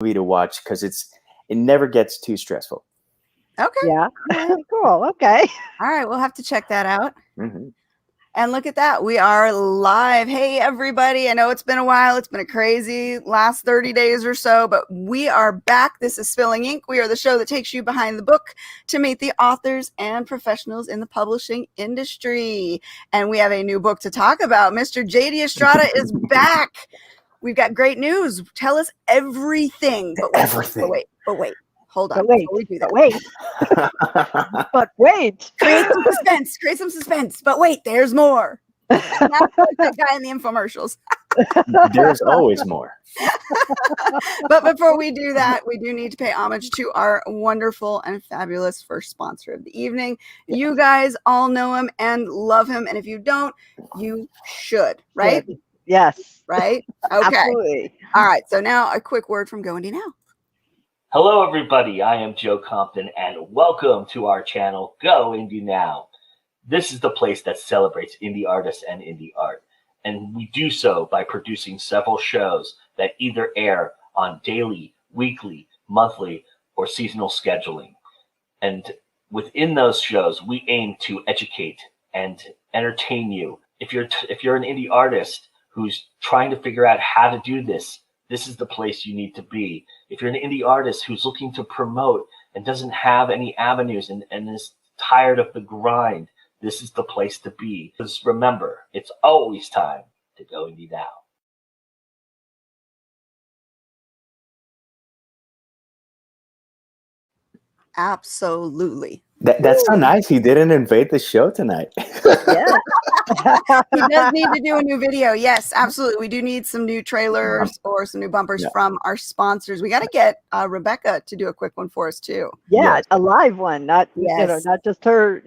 movie to watch because it never gets too stressful. Okay. Yeah. Cool. Okay. All right. We'll have to check that out. Mm-hmm. And look at that. We are live. Hey, everybody. I know it's been a while. It's been a crazy last 30 days or so, but we are back. This is Spilling Ink. We are the show that takes you behind the book to meet the authors and professionals in the publishing industry. And we have a new book to talk about. Mr. J.D. Estrada is back. We've got great news. Tell us everything. Everything. But wait. Hold on. But wait. Before we do that. But wait. Create some suspense. But wait, there's more. That's like that guy in the infomercials. There's always more. But before we do that, we do need to pay homage to our wonderful and fabulous first sponsor of the evening. Yes. You guys all know him and love him. And if you don't, you should, right? Yes. Right? Okay. Absolutely. All right. So now a quick word from Go Indie Now. Hello, everybody. I am Joe Compton, and welcome to our channel, Go Indie Now. This is the place that celebrates indie artists and indie art, and we do so by producing several shows that either air on daily, weekly, monthly, or seasonal scheduling. And within those shows, we aim to educate and entertain you. If you're an indie artist who's trying to figure out how to do this, this is the place you need to be. If you're an indie artist who's looking to promote and doesn't have any avenues and is tired of the grind, this is the place to be. Because remember, it's always time to go indie now. Absolutely. That's so nice. He didn't invade the show tonight. Yeah. He does need to do a new video. Yes, absolutely. We do need some new trailers or some new bumpers from our sponsors. We got to get Rebekah to do a quick one for us too. Yeah, yes. A live one, not not just her,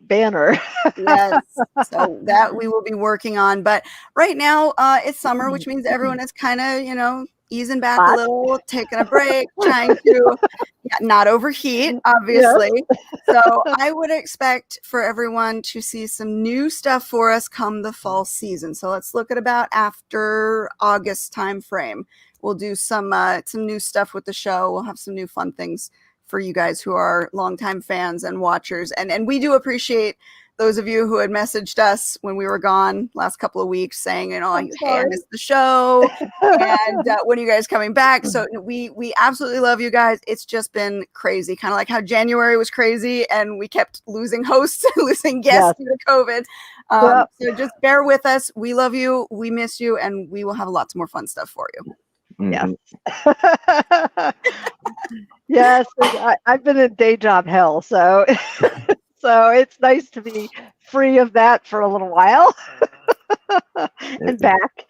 banner. Yes. So that we will be working on. But right now it's summer, which means everyone is kind of, easing back a little, taking a break, trying to not overheat, obviously. Yep. So I would expect for everyone to see some new stuff for us come the fall season. So let's look at about after August time frame. We'll do some new stuff with the show. We'll have some new fun things for you guys who are longtime fans and watchers. And we do appreciate those of you who had messaged us when we were gone last couple of weeks saying, hey, I missed the show. And when are you guys coming back? So we absolutely love you guys. It's just been crazy. Kind of like how January was crazy and we kept losing hosts, losing guests due to COVID. So just bear with us. We love you. We miss you. And we will have lots more fun stuff for you. Mm-hmm. Yes. I've been in day job hell. So... So it's nice to be free of that for a little while and back.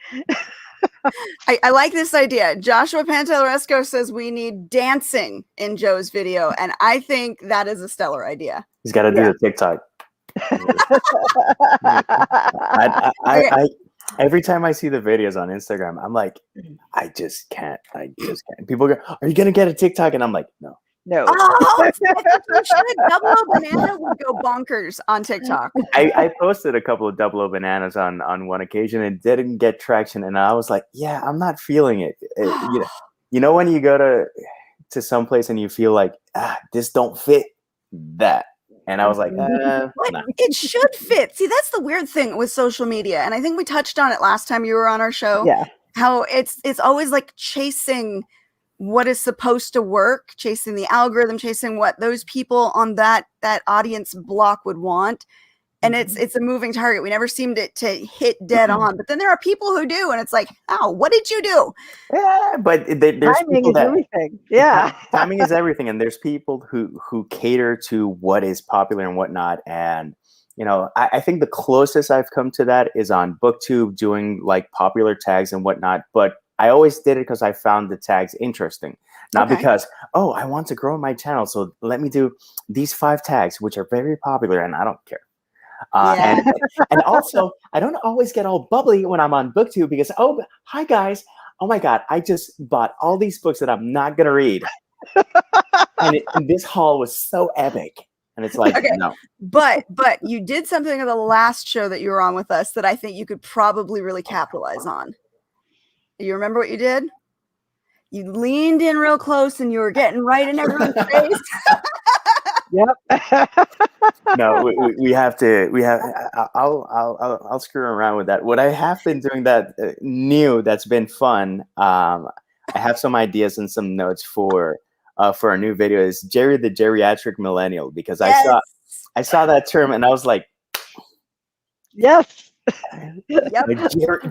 I like this idea. Joshua Panteleresco says we need dancing in Joe's video. And I think that is a stellar idea. He's got to do the TikTok. I every time I see the videos on Instagram, I'm like, I just can't. People go, are you going to get a TikTok? And I'm like, no. No. Oh, Double O Banana would go bonkers on TikTok. I posted a couple of Double O Bananas on one occasion and didn't get traction. And I was like, yeah, I'm not feeling it. You know when you go to some place and you feel like, this don't fit that. And I was like, nah. It should fit. See, that's the weird thing with social media. And I think we touched on it last time you were on our show. Yeah. How it's always like chasing what is supposed to work, chasing the algorithm, chasing what those people on that audience block would want. And it's a moving target. We never seemed to hit dead on. But then there are people who do. And it's like, oh, what did you do? Yeah, but there's timing is everything. Yeah. Timing is everything. And there's people who cater to what is popular and whatnot. And, I think the closest I've come to that is on BookTube doing like popular tags and whatnot. But I always did it because I found the tags interesting, not because, I want to grow my channel. So let me do these 5 tags, which are very popular and I don't care. And also, I don't always get all bubbly when I'm on BookTube because, hi guys. Oh my God, I just bought all these books that I'm not going to read. and this haul was so epic. And it's like, no. But you did something in the last show that you were on with us that I think you could probably really capitalize on. You remember what you did? You leaned in real close and you were getting right in everyone's face. Yep. No, we have to. I'll screw around with that. What I have been doing that's been fun. I have some ideas and some notes for our new video. Is Jerry the Geriatric Millennial, because Yes. I saw that term and I was like, Yes. Yep.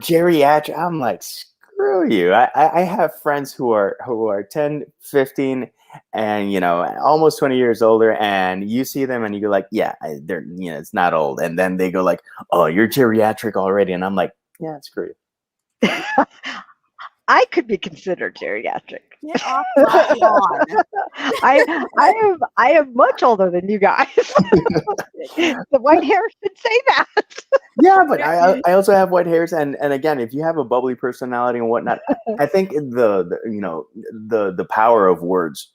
Geriatric. I'm like, screw you. I have friends who are 10, 15, and almost 20 years older, and you see them and you're like, yeah, they're it's not old, and then they go like, oh, you're geriatric already, and I'm like, yeah, screw you. I could be considered geriatric. Get off my lawn. I am much older than you guys. The white hair should say that. Yeah, but I also have white hairs, and again, if you have a bubbly personality and whatnot, I think the power of words.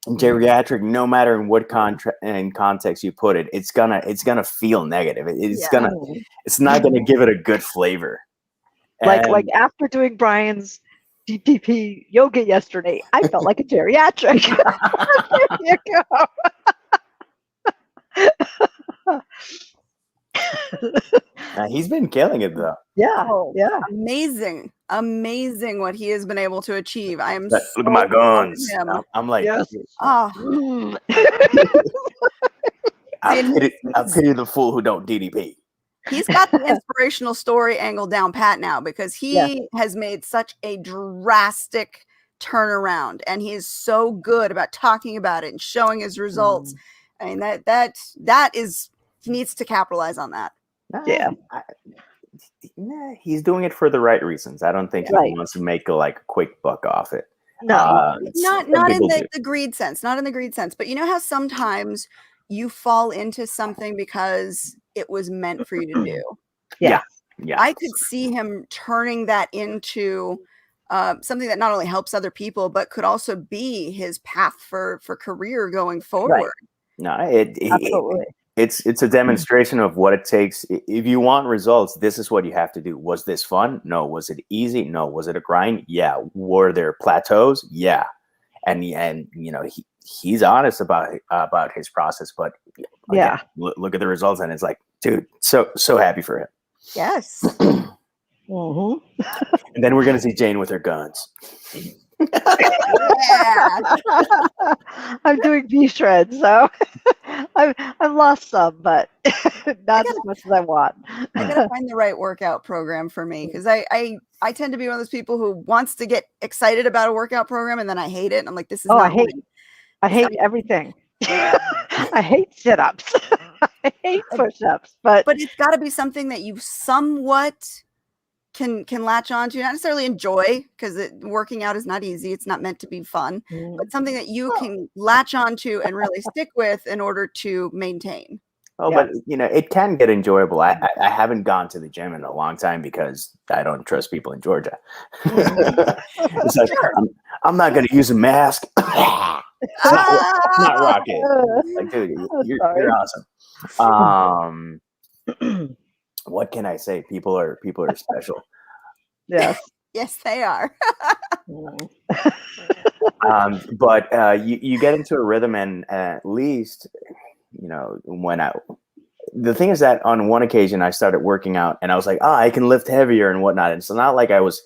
Geriatric, no matter in what context you put it, it's gonna feel negative. It's not gonna give it a good flavor. Like after doing Brian's DPP yoga yesterday, I felt like a geriatric. There you go. He's been killing it though. Yeah, Oh, yeah. Amazing what he has been able to achieve. I am Look so at my proud of guns. him. I'm like, Yes. Oh, I pity the fool who don't DDP. he's got the inspirational story angle down pat now, because he has made such a drastic turnaround, and he is so good about talking about it and showing his results. I mean, that is, he needs to capitalize on that. Yeah. He's doing it for the right reasons. I don't think he wants to make a quick buck off it. No. Not in the greed sense, not in the greed sense, but you know how sometimes you fall into something because it was meant for you to do. Yeah. I could see him turning that into something that not only helps other people, but could also be his path for career going forward. Right. No, Absolutely. it's a demonstration of what it takes. If you want results, this is what you have to do. Was this fun? No. Was it easy? No. Was it a grind? Yeah. Were there plateaus? Yeah. And he's honest about his process, but again, look at the results, and it's like, dude, so happy for him. Yes. Mm-hmm. And then we're gonna see Jane with her guns. Yeah. I'm doing V shreds, so I've lost some, but not as much as I want. I gotta find the right workout program for me, because I tend to be one of those people who wants to get excited about a workout program and then I hate it. And I'm like, this is not I hate everything. I hate sit-ups. I hate push-ups, but it's got to be something that you somewhat can latch on to, not necessarily enjoy, because working out is not easy. It's not meant to be fun, but something that you can latch on to and really stick with in order to maintain. Oh, but it can get enjoyable. I haven't gone to the gym in a long time because I don't trust people in Georgia. It's like, I'm not going to use a mask. It's not rocket. Like, dude, you're awesome. What can I say? People are special. yes. Yes, they are. But you get into a rhythm, and at least the thing is that on one occasion I started working out, and I was like, I can lift heavier and whatnot. And it's not like I was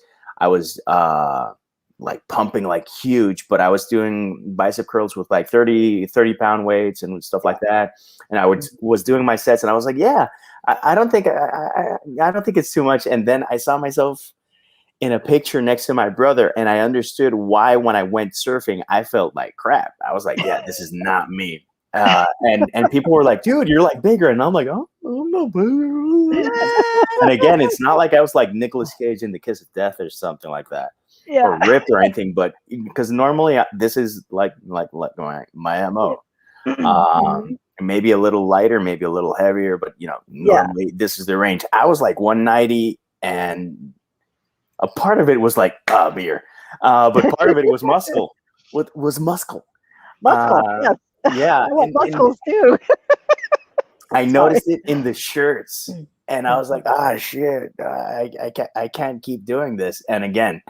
like pumping like huge, but I was doing bicep curls with like 30 pound weights and stuff like that. And I was doing my sets, and I was like, yeah, I don't think it's too much. And then I saw myself in a picture next to my brother, and I understood why when I went surfing, I felt like crap. I was like, yeah, this is not me. And people were like, dude, you're like bigger. And I'm like, oh, I'm not bigger. And again, it's not like I was like Nicolas Cage in The Kiss of Death or something like that. Yeah. Or ripped or anything, but because normally this is like my MO. Maybe a little lighter, maybe a little heavier, but normally this is the range. I was like 190, and a part of it was like beer, but part of it was muscle. Muscle. Yes. Yeah, I want muscles too. I noticed it in the shirts, and I was like, shit, I can't keep doing this. And again,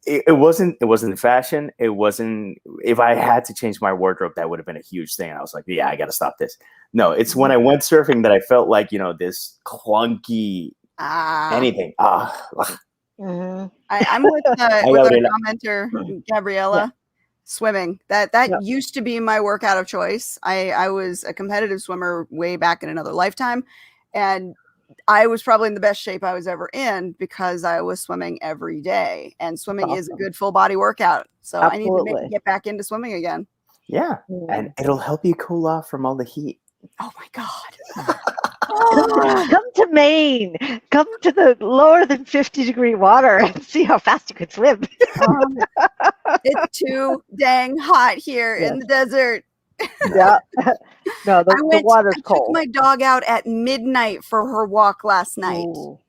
it wasn't fashion. It wasn't, if I had to change my wardrobe, that would have been a huge thing. I was like, yeah, I got to stop this. No, it's when I went surfing that I felt like, this clunky anything. Mhm. I'm with our commenter, Gabriella. Swimming. That used to be my workout of choice. I was a competitive swimmer way back in another lifetime, and I was probably in the best shape I was ever in because I was swimming every day, and swimming is a good full body workout. So I need to get back into swimming again. Yeah, and it'll help you cool off from all the heat. Oh my God. Come to Maine. Come to the lower than 50-degree water and see how fast you can swim. It's too dang hot here in the desert. Yeah. No, the water's cold. I took my dog out at midnight for her walk last night. Ooh.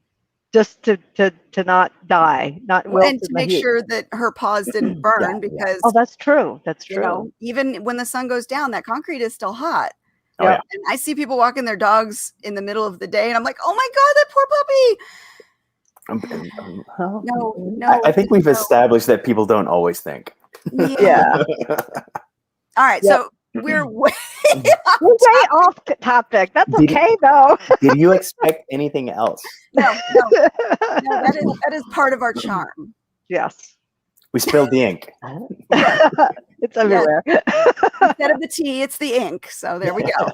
Just to not die, and to make sure that her paws didn't burn because that's true. That's true. Even when the sun goes down, that concrete is still hot. Oh, yeah. And I see people walking their dogs in the middle of the day, and I'm like, oh my God, that poor puppy. No. I think we've established that people don't always think. Yeah. All right. So we're way off topic. That's okay, though. Did you expect anything else? No, that is part of our charm. Yes. We spilled the ink. It's everywhere. Instead of the tea, it's the ink. So there we go.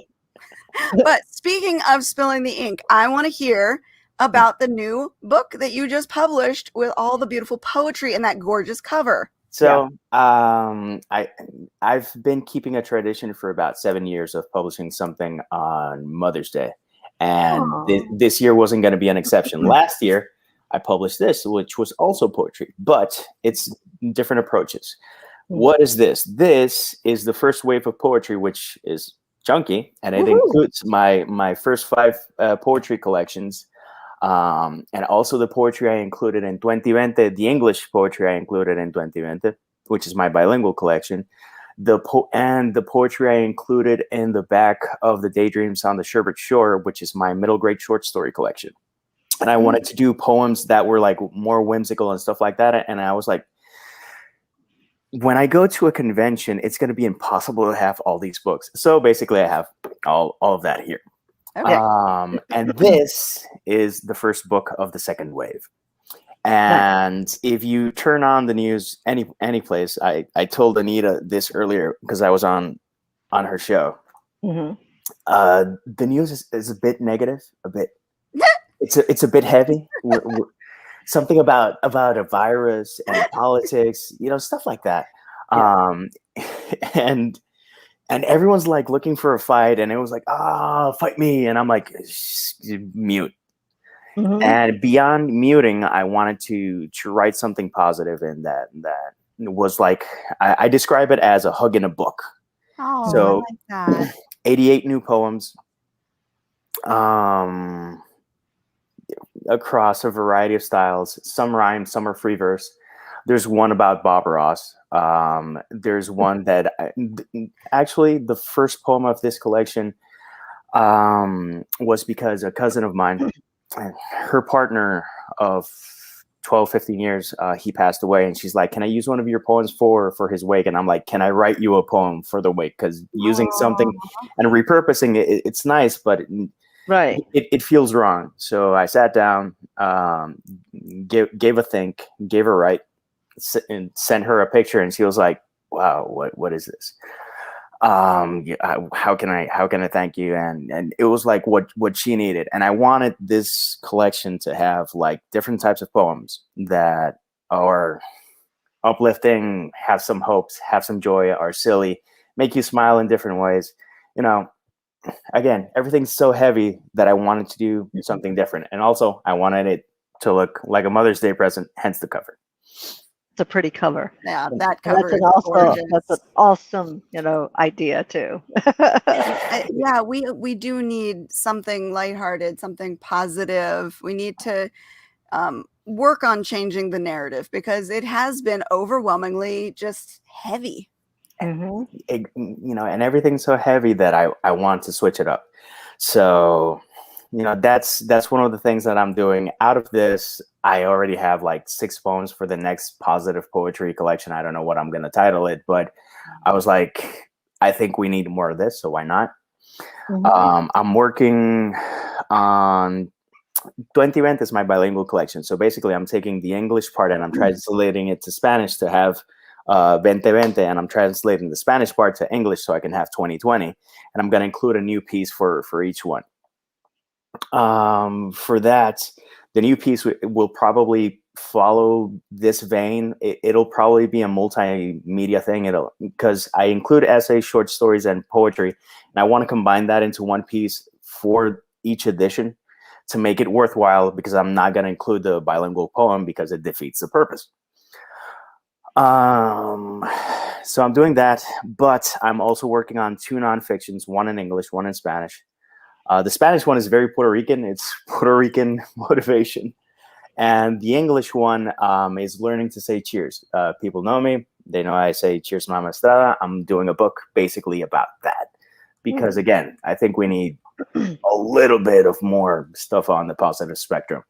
But speaking of spilling the ink, I want to hear about the new book that you just published with all the beautiful poetry and that gorgeous cover. So I've been keeping a tradition for about 7 years of publishing something on Mother's Day. And this year wasn't going to be an exception. Last year, I published this, which was also poetry, but it's different approaches. What is this? This is the first wave of poetry, which is chunky, and it includes my first 5 poetry collections, and also the poetry I included in 2020, the English poetry I included in 2020, which is my bilingual collection, and the poetry I included in the back of the Daydreams on the Sherbet Shore, which is my middle grade short story collection. And I wanted to do poems that were like more whimsical and stuff like that. And I was like, when I go to a convention, it's going to be impossible to have all these books. So basically I have all of that here. Okay. And this is the first book of the second wave. And if you turn on the news any place, I told Anita this earlier because I was on her show. The news is a bit negative, a bit. It's a bit heavy. Something about a virus and politics, stuff like that. And everyone's like looking for a fight, and it was like, fight me, and I'm like, mute. And beyond muting, I wanted to write something positive in that was like, I describe it as a hug in a book. Oh, so I like that. 88 new poems. Across a variety of styles. Some rhyme, some are free verse. There's one about Bob Ross. There's one that actually the first poem of this collection was because a cousin of mine, her partner of 12, 15 years, he passed away, and she's like, can I use one of your poems for his wake? And I'm like, can I write you a poem for the wake? Because using something and repurposing it's nice, but right. It feels wrong. So I sat down, gave a think, gave her a write, and sent her a picture, and she was like, wow, what is this? How can I thank you? And it was like what she needed. And I wanted this collection to have like different types of poems that are uplifting, have some hopes, have some joy, are silly, make you smile in different ways. Again, everything's so heavy that I wanted to do something different. And also I wanted it to look like a Mother's Day present, hence the cover. It's a pretty cover. Yeah, that cover is gorgeous. That's an awesome, idea too. Yeah, we do need something lighthearted, something positive. We need to work on changing the narrative because it has been overwhelmingly just heavy. And everything's so heavy that I want to switch it up. So that's one of the things that I'm doing. Out of this, I already have like 6 poems for the next positive poetry collection. I don't know what I'm going to title it, but I was like, I think we need more of this, so why not? I'm working on 2020 is my bilingual collection. So basically, I'm taking the English part and I'm translating it to Spanish to have 2020, and I'm translating the Spanish part to English so I can have 2020. And I'm going to include a new piece for each one. For that, the new piece will probably follow this vein. It'll probably be a multimedia thing. Because I include essays, short stories, and poetry, and I want to combine that into one piece for each edition to make it worthwhile, because I'm not going to include the bilingual poem because it defeats the purpose. So I'm doing that, but I'm also working on 2 nonfictions, one in English, one in Spanish. The Spanish one is very Puerto Rican. It's Puerto Rican motivation. And the English one is learning to say cheers. People know me. They know I say cheers, Mama Estrada. I'm doing a book basically about that. Because, again, I think we need a little bit of more stuff on the positive spectrum.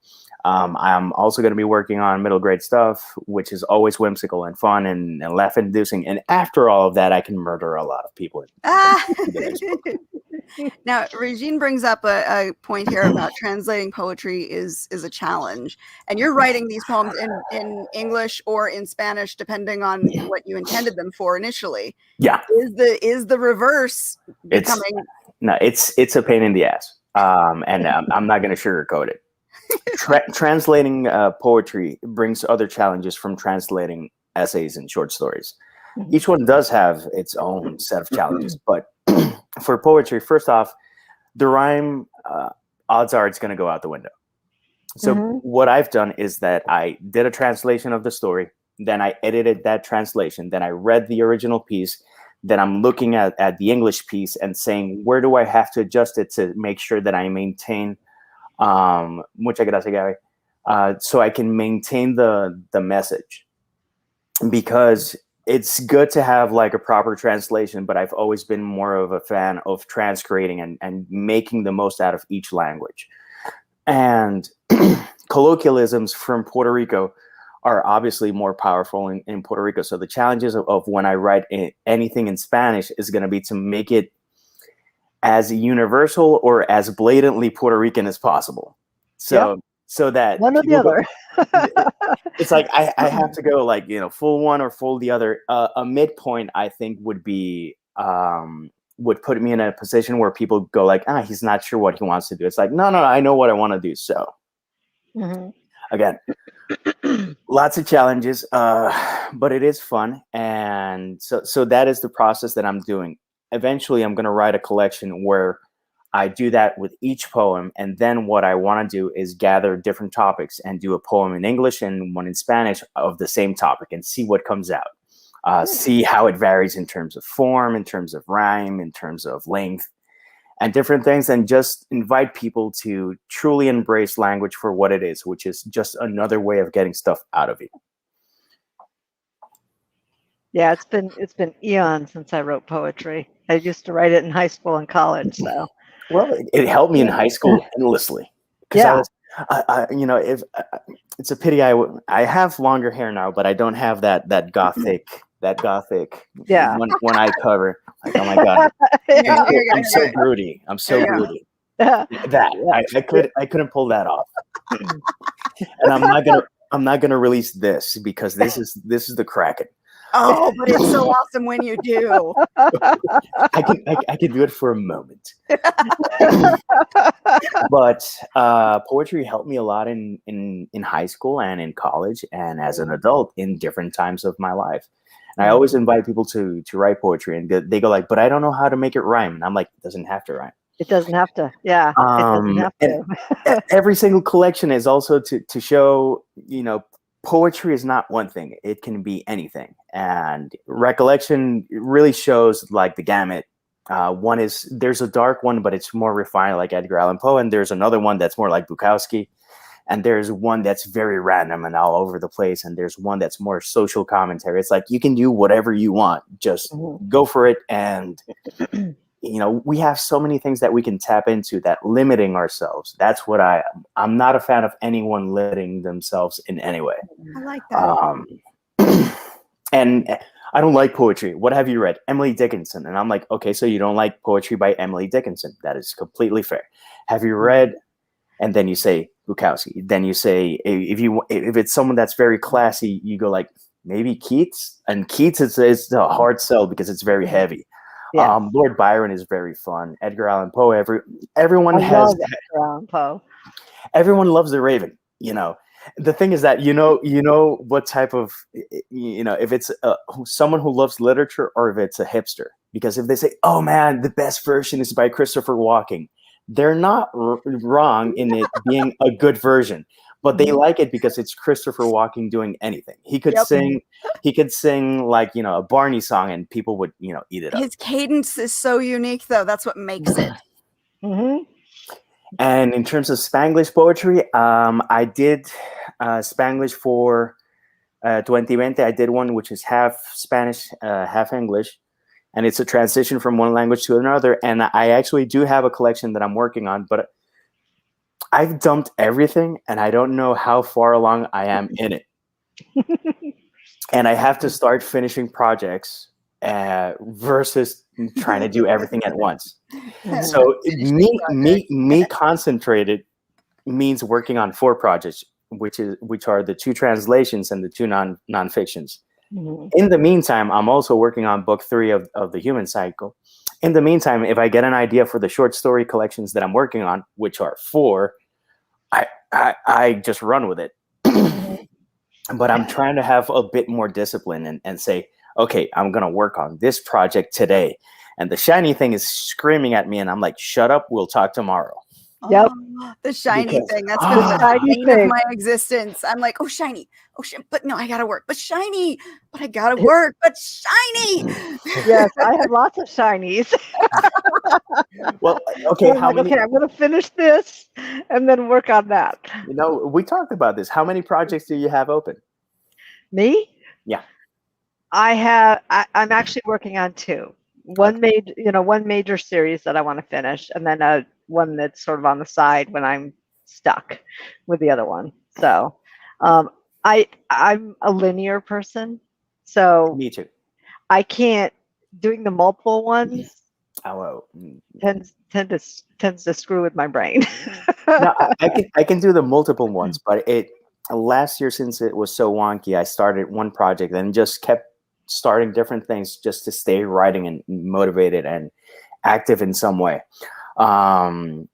I'm also going to be working on middle grade stuff, which is always whimsical and fun and laugh-inducing. And after all of that, I can murder a lot of people. Now, Regine brings up a point here about translating poetry is a challenge. And you're writing these poems in English or in Spanish, depending on what you intended them for initially. Yeah. Is the reverse becoming... It's a pain in the ass. And I'm not going to sugarcoat it. Translating poetry brings other challenges from translating essays and short stories. Each one does have its own set of challenges, but for poetry, first off, the rhyme, odds are it's going to go out the window. So what I've done is that I did a translation of the story, then I edited that translation, then I read the original piece, then I'm looking at the English piece and saying, where do I have to adjust it to make sure that I maintain muchas gracias, Gabby. So I can maintain the message, because it's good to have like a proper translation, but I've always been more of a fan of transcreating and making the most out of each language. And colloquialisms from Puerto Rico are obviously more powerful in Puerto Rico. So the challenges of when I write anything in Spanish is going to be to make it as universal or as blatantly Puerto Rican as possible. So that one or the other. It's like I have to go like, full one or full the other. A midpoint, I think, would be would put me in a position where people go like, he's not sure what he wants to do. It's like, no, I know what I want to do. So again, lots of challenges, but it is fun. And so that is the process that I'm doing. Eventually, I'm going to write a collection where I do that with each poem. And then what I want to do is gather different topics and do a poem in English and one in Spanish of the same topic and see what comes out. See how it varies in terms of form, in terms of rhyme, in terms of length, and different things. And just invite people to truly embrace language for what it is, which is just another way of getting stuff out of you. Yeah, it's been eons since I wrote poetry. I used to write it in high school and college. So, well, it helped me in high school endlessly. Yeah, if it's a pity I have longer hair now, but I don't have that gothic Yeah. one eye cover. Like, oh my god, I'm so broody. I'm so broody. I couldn't pull that off, and I'm not gonna release this because this is the Kraken. Oh, but it's so awesome when you do. I can do it for a moment. But poetry helped me a lot in high school and in college and as an adult in different times of my life. And I always invite people to write poetry, and they go like, but I don't know how to make it rhyme. And I'm like, it doesn't have to rhyme. It doesn't have to. Yeah. It doesn't have to. Every single collection is also to show, poetry is not one thing. It can be anything. And recollection really shows like the gamut. There's a dark one, but it's more refined like Edgar Allan Poe. And there's another one that's more like Bukowski. And there's one that's very random and all over the place. And there's one that's more social commentary. It's like, you can do whatever you want. Just go for it. And, we have so many things that we can tap into that limiting ourselves. That's what I'm not a fan of anyone limiting themselves in any way. I like that. And I don't like poetry. What have you read? Emily Dickinson. And I'm like, okay, so you don't like poetry by Emily Dickinson. That is completely fair. Have you read? And then you say Bukowski. Then you say, if it's someone that's very classy, you go like, maybe Keats. And Keats is a hard sell because it's very heavy. Yeah. Lord Byron is very fun. Edgar Allan Poe. Everyone love Edgar Allan Poe. Everyone loves The Raven. The thing is that what type of if it's someone who loves literature or if it's a hipster. Because if they say, "Oh man, the best version is by Christopher Walken," they're not wrong in it being a good version. But they like it because it's Christopher Walken doing anything. He could sing. He could sing like a Barney song, and people would eat it up. His cadence is so unique, though. That's what makes it. Mm-hmm. And in terms of Spanglish poetry, I did Spanglish for 2020. I did one which is half Spanish, half English, and it's a transition from one language to another. And I actually do have a collection that I'm working on, but I've dumped everything, and I don't know how far along I am in it. And I have to start finishing projects versus trying to do everything at once. So me concentrated means working on 4 projects, which are the 2 translations and the 2 non-fictions. Mm-hmm. In the meantime, I'm also working on book 3 of the Human Cycle. In the meantime, if I get an idea for the short story collections that I'm working on, which are 4, I just run with it. But I'm trying to have a bit more discipline and say, okay, I'm going to work on this project today. And the shiny thing is screaming at me, and I'm like, shut up, we'll talk tomorrow. Yep. The shiny thing. That's been the bane of my existence. I'm like, oh, shiny. Oh, but no, I got to work. But shiny. But I got to work. But shiny. Yes, I have lots of shinies. Well, okay. I'm going to finish this and then work on that. We talked about this. How many projects do you have open? Me? Yeah. I'm actually working on 2. One major series that I want to finish, and then one that's sort of on the side when I'm stuck with the other one. So I'm a linear person, so me too. I can't doing the multiple ones. Tends to screw with my brain. No, I can do the multiple ones, but last year, since it was so wonky, I started one project and just kept starting different things just to stay writing and motivated and active in some way. I'm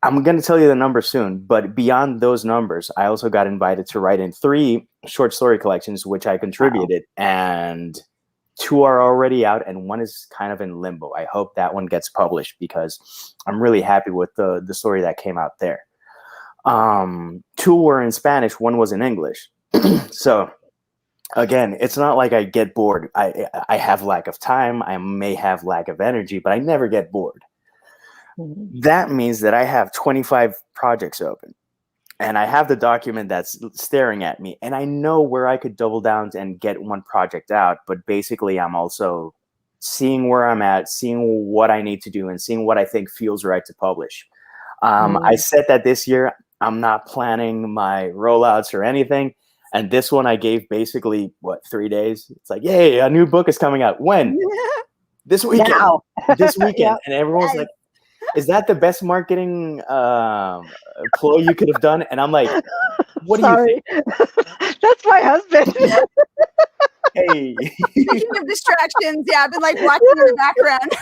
going to tell you the number soon, but beyond those numbers, I also got invited to write in 3 short story collections, which I contributed, and 2 are already out, and 1 is kind of in limbo. I hope that one gets published because I'm really happy with the story that came out there. 2 were in Spanish, 1 was in English. So again, it's not like I get bored. I have lack of time. I may have lack of energy, but I never get bored. Mm-hmm. That means that I have 25 projects open, and I have the document that's staring at me, and I know where I could double down and get one project out. But basically, I'm also seeing where I'm at, seeing what I need to do, and seeing what I think feels right to publish. I said that this year I'm not planning my rollouts or anything. And this one I gave basically 3 days. It's like, yay, a new book is coming out. When? This weekend. Now. This weekend. Yep. And everyone's like, is that the best marketing ploy you could have done? And I'm like, what do you think? That's my husband. Hey. Speaking of distractions, I've been like watching in the background.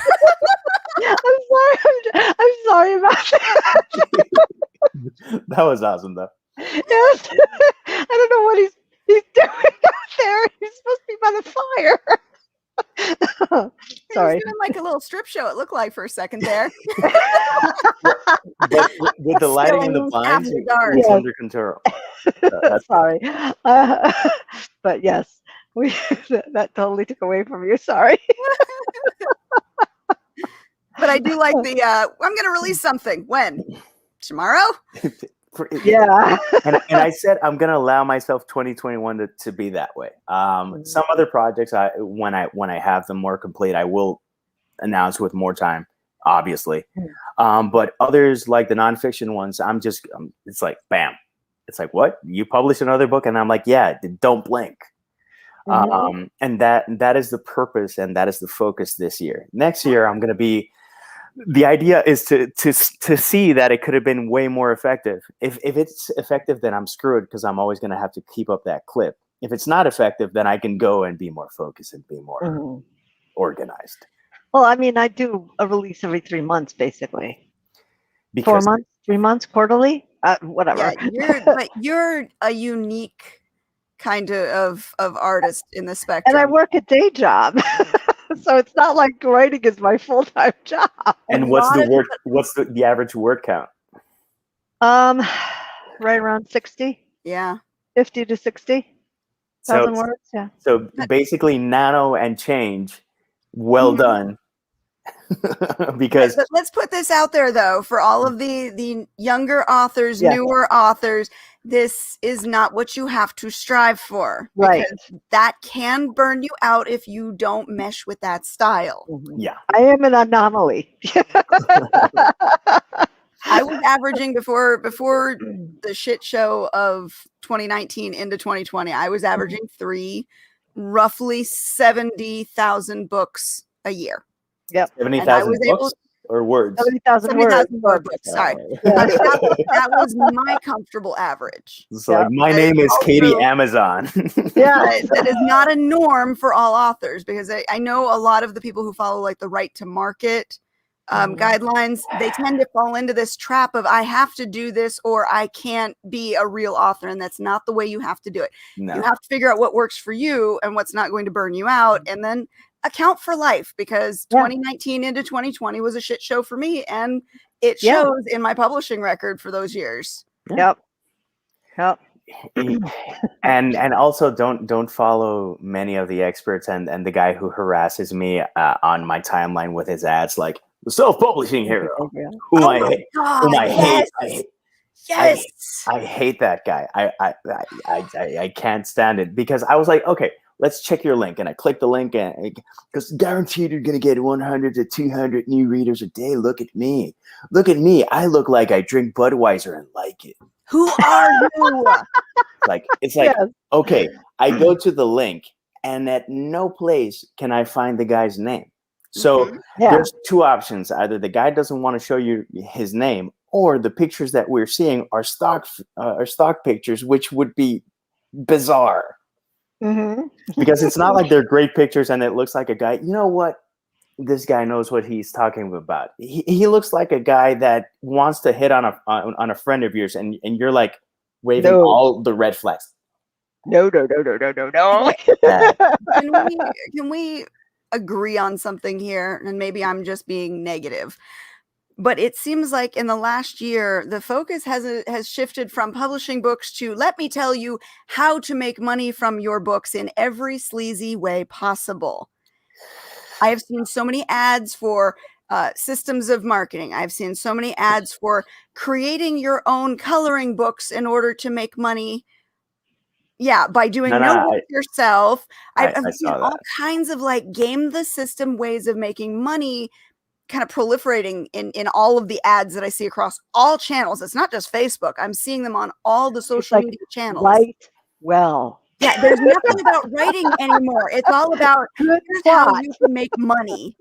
I'm sorry about that. That was awesome, though. Yes. I don't know what he's doing out there. He's supposed to be by the fire. Sorry. He was doing like a little strip show, it looked like, for a second there. with the lighting and the blinds, it's under control. Sorry. But yes, that totally took away from you. Sorry. But I do like the, I'm going to release something. When? Tomorrow? Yeah. and I said I'm gonna allow myself 2021 to be that way. Some other projects, when I have them more complete, I will announce with more time. obviously. But others, like the nonfiction ones, it's like, bam. It's like, what? You publish another book? And I'm like, yeah, don't blink. And that is the purpose, and that is the focus this year. Next year, I'm going to be, the idea is to see that it could have been way more effective. If it's effective, then I'm screwed, because I'm always going to have to keep up that clip. If it's not effective, then I can go and be more focused and be more organized. Well, I mean, I do a release every 3 months, basically. Because 4 months, 3 months, quarterly, whatever. Yeah, you're a unique kind of artist in the spectrum. And I work a day job, so it's not like writing is my full-time job. And what's the average word count? Right around 60. Yeah. 50 to 60,000 words. Yeah. So basically, nano and change. Well done. Because but let's put this out there, though, for all of the younger authors, newer authors. This is not what you have to strive for. Right. That can burn you out if you don't mesh with that style. Yeah. I am an anomaly. I was averaging before the shit show of 2019 into 2020. I was averaging roughly 70,000 books a year. Yep. 70,000 books or words? 70,000 words. Books. Sorry. That was my comfortable average. So like, my name is Katie Amazon. That is not a norm for all authors, because I know a lot of the people who follow like the right to market guidelines, they tend to fall into this trap of, I have to do this or I can't be a real author. And that's not the way you have to do it. No. You have to figure out what works for you and what's not going to burn you out, and then account for life, because 2019 into 2020 was a shit show for me, and it shows in my publishing record for those years. Yep. And also don't follow many of the experts and the guy who harasses me on my timeline with his ads, like the self-publishing hero, whom I hate. Yes, I hate that guy. I can't stand it, because I was like, okay, let's check your link. And I clicked the link, and because guaranteed you're going to get 100 to 200 new readers a day. Look at me. I look like I drink Budweiser and like it. Who are you? It's like, okay, I go to the link, and at no place can I find the guy's name. So there's two options. Either the guy doesn't want to show you his name, or the pictures that we're seeing are stock pictures, which would be bizarre. Because it's not like they're great pictures and it looks like a guy. You know what? This guy knows what he's talking about. He looks like a guy that wants to hit on a friend of yours, and you're like waving all the red flags. No. Can we agree on something here? And maybe I'm just being negative, but it seems like in the last year, the focus has shifted from publishing books to, let me tell you how to make money from your books in every sleazy way possible. I have seen so many ads for systems of marketing. I've seen so many ads for creating your own coloring books in order to make money. Yeah, by doing no work yourself. I've seen all kinds of like game the system ways of making money kind of proliferating in all of the ads that I see across all channels. It's not just Facebook. I'm seeing them on all the social media channels. Yeah, there's nothing about writing anymore. It's all about here's how you can make money.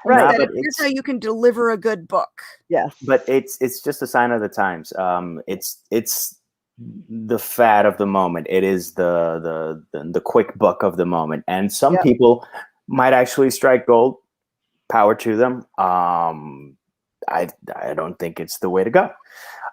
Right. Here's how you can deliver a good book. Yes. But it's just a sign of the times. It's the fad of the moment. It is the quick buck of the moment. And some people might actually strike gold. Power to them. I don't think it's the way to go.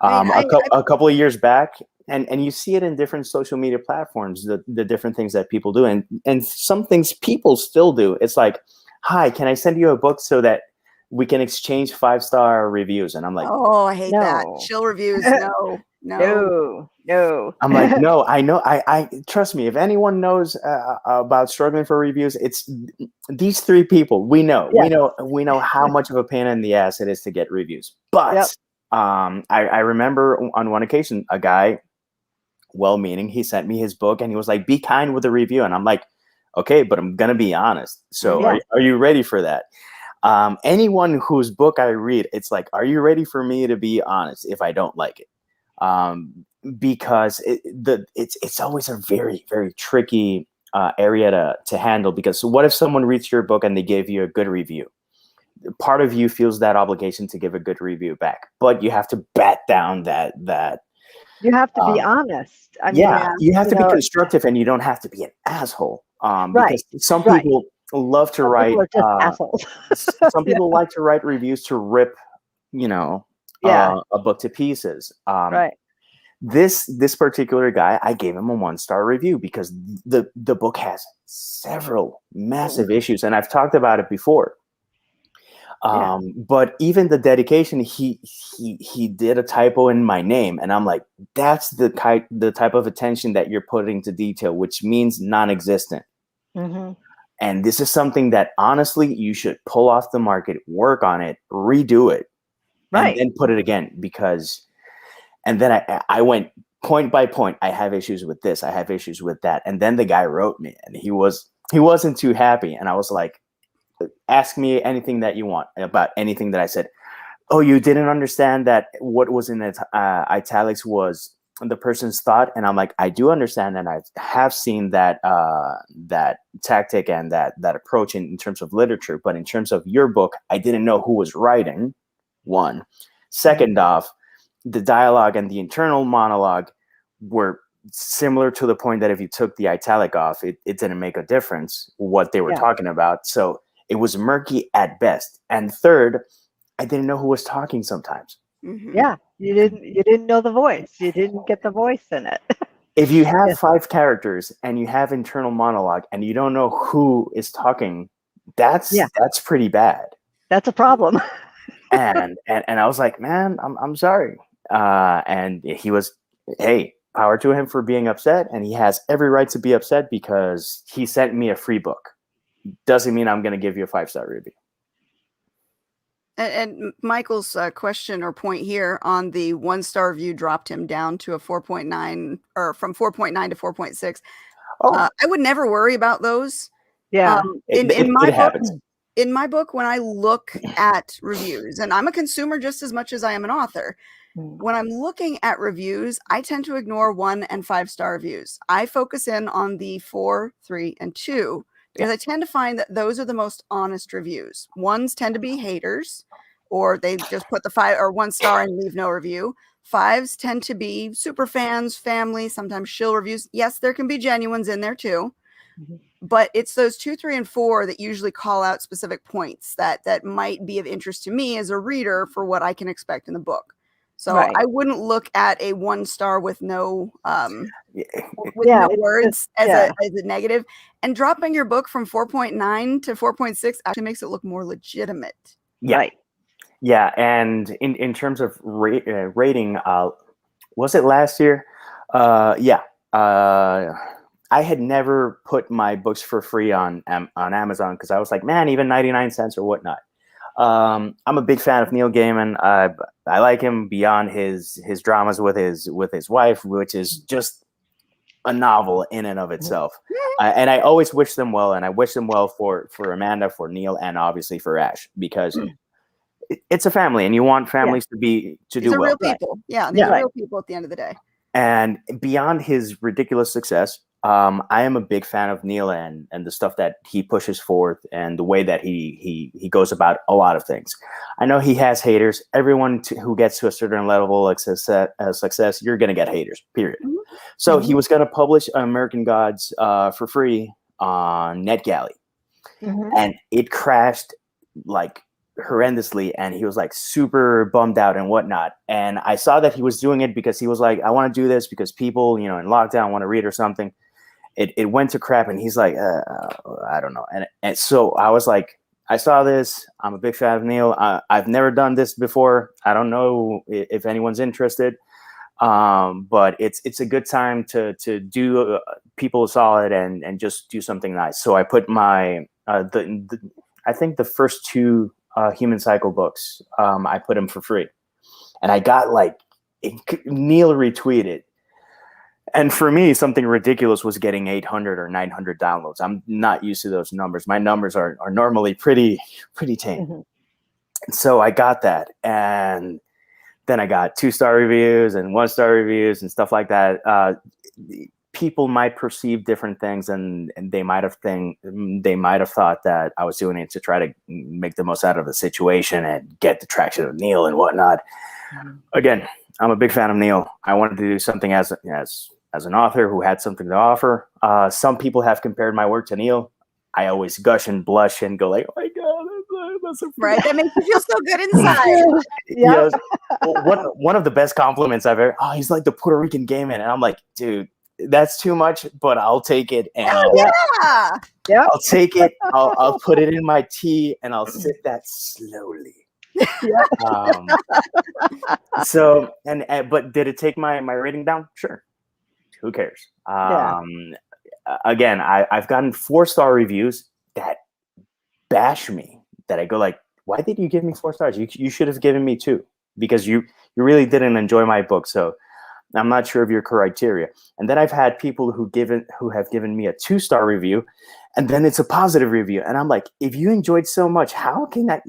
A couple of years back, and you see it in different social media platforms, the different things that people do, and some things people still do. It's like, hi, can I send you a book so that we can exchange 5-star reviews? And I'm like, oh, I hate that. Chill reviews. No. I'm like, no, I know. I trust me. If anyone knows about struggling for reviews, it's these three people. We know how much of a pain in the ass it is to get reviews. But I remember on one occasion, a guy, well-meaning, he sent me his book and he was like, be kind with the review. And I'm like, okay, but I'm gonna be honest. So are you ready for that? Anyone whose book I read, it's like, are you ready for me to be honest if I don't like it? Because it's always a very, very tricky area to handle, because what if someone reads your book and they gave you a good review? Part of you feels that obligation to give a good review back, but you have to bat down that you have to be honest. I mean, you have to be constructive, and you don't have to be an asshole. Because some people love to write. People are just assholes. Some people like to write reviews to rip, a book to pieces. Right. This particular guy, I gave him a 1-star review because the book has several massive issues, and I've talked about it before. But even the dedication, he did a typo in my name, and I'm like, that's the type of attention that you're putting to detail, which means non-existent. Mm-hmm. And this is something that honestly you should pull off the market, work on it, redo it, and then put it again. And then I went point by point. I have issues with this. I have issues with that. And then the guy wrote me, and he wasn't too happy. And I was like, ask me anything that you want about anything that I said. Oh, you didn't understand that what was in italics was the person's thought. And I'm like, I do understand, and I have seen that tactic and that approach in terms of literature. But in terms of your book, I didn't know who was writing. One. Second off, the dialogue and the internal monologue were similar to the point that if you took the italic off, it didn't make a difference what they were talking about. So it was murky at best. And third, I didn't know who was talking sometimes. Mm-hmm. Yeah, you didn't know the voice. You didn't get the voice in it. If you have 5 characters and you have internal monologue and you don't know who is talking, that's pretty bad. That's a problem. and I was like, man, I'm sorry. And he was, hey, power to him for being upset, and he has every right to be upset because he sent me a free book. Doesn't mean I'm going to give you a 5-star review. And Michael's question or point here on the 1-star review dropped him down to a 4.9, or from 4.9 to 4.6. I would never worry about those. Yeah. In my book, happens. In my book, when I look at reviews, and I'm a consumer just as much as I am an author, when I'm looking at reviews, I tend to ignore 1 and 5-star reviews. I focus in on the 4, 3, and 2, because I tend to find that those are the most honest reviews. 1s tend to be haters, or they just put the 5 or 1 star and leave no review. 5s tend to be super fans, family, sometimes shill reviews. Yes, there can be genuines in there too. Mm-hmm. But it's those 2, 3, and 4 that usually call out specific points that might be of interest to me as a reader for what I can expect in the book. So I wouldn't look at a 1-star with no words as a negative. And dropping your book from 4.9 to 4.6 actually makes it look more legitimate. Yeah. Right. Yeah, and in terms of rating, was it last year? I had never put my books for free on Amazon because I was like, man, even 99 cents or whatnot. I'm a big fan of Neil Gaiman. I like him beyond his dramas with his wife, which is just a novel in and of itself. And I always wish them well, and I wish them well for Amanda, for Neil, and obviously for Ash, because it's a family, and you want families to do well. Real people. Yeah, these are real people at the end of the day. And beyond his ridiculous success, I am a big fan of Neil and the stuff that he pushes forth and the way that he goes about a lot of things. I know he has haters. Everyone who gets to a certain level of success, you're going to get haters, period. Mm-hmm. So he was going to publish American Gods for free on NetGalley. Mm-hmm. And it crashed like horrendously, and he was like super bummed out and whatnot. And I saw that he was doing it because he was like, I want to do this because people, in lockdown want to read or something. It went to crap, and he's like, I don't know. And so I was like, I saw this. I'm a big fan of Neil. I've never done this before. I don't know if anyone's interested, but it's a good time to do people a solid and just do something nice. So I put my I think the first 2 Human Cycle books, I put them for free, and I got Neil retweeted. And for me, something ridiculous was getting 800 or 900 downloads. I'm not used to those numbers. My numbers are normally pretty tame. Mhm. So I got that, and then I got 2-star reviews and 1-star reviews and stuff like that. People might perceive different things, and they might have thought that I was doing it to try to make the most out of the situation and get the traction of Neil and whatnot. Mhm. Again, I'm a big fan of Neil. I wanted to do something as an author who had something to offer. Some people have compared my work to Neil. I always gush and blush and go like, "Oh my god, that's so Right, that makes you feel so good inside. Yeah. Yes. One of the best compliments I've ever. Oh, he's like the Puerto Rican gay man, and I'm like, dude, that's too much, but I'll take it, and Yeah. I'll take it. I'll put it in my tea, and I'll sip that slowly. Yeah. So but did it take my rating down? Sure. Who cares? Yeah. Again, I've gotten 4-star reviews that bash me. That I go like, why did you give me 4 stars? You should have given me 2, because you really didn't enjoy my book. So I'm not sure of your criteria. And then I've had people who have given me a 2-star review, and then it's a positive review. And I'm like, if you enjoyed so much, how can that?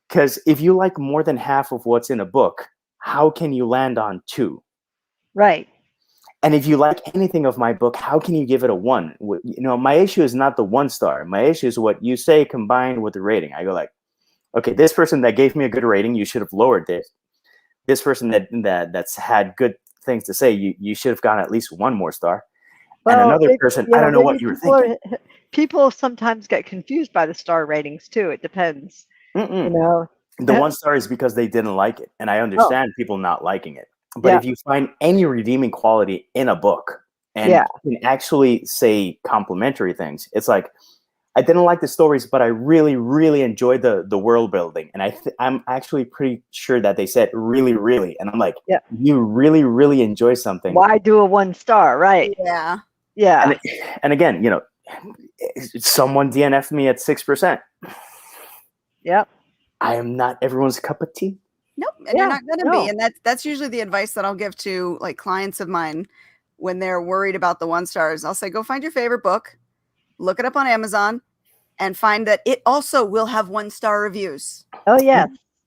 Because if you like more than half of what's in a book, how can you land on 2? Right. And if you like anything of my book, how can you give it a 1? My issue is not the 1-star. My issue is what you say combined with the rating. I go like, okay, this person that gave me a good rating, you should have lowered this. This person that's had good things to say, you should have gotten at least 1 more star. Well, and another person, I don't know what you were thinking. People sometimes get confused by the star ratings too. It depends. The 1-star is because they didn't like it, and I understand people not liking it. But if you find any redeeming quality in a book, and you can actually say complimentary things, it's like, I didn't like the stories, but I really, really enjoyed the world building. And I'm actually pretty sure that they said really, really. And I'm like, you really, really enjoy something. Why do a 1-star? Right. Yeah. Yeah. And again, someone DNF'd me at 6%. Yep. I am not everyone's cup of tea. Nope. And you're not going to be. And that's usually the advice that I'll give to like clients of mine when they're worried about the 1-stars. I'll say, go find your favorite book, look it up on Amazon, and find that it also will have 1-star reviews. Oh, yeah.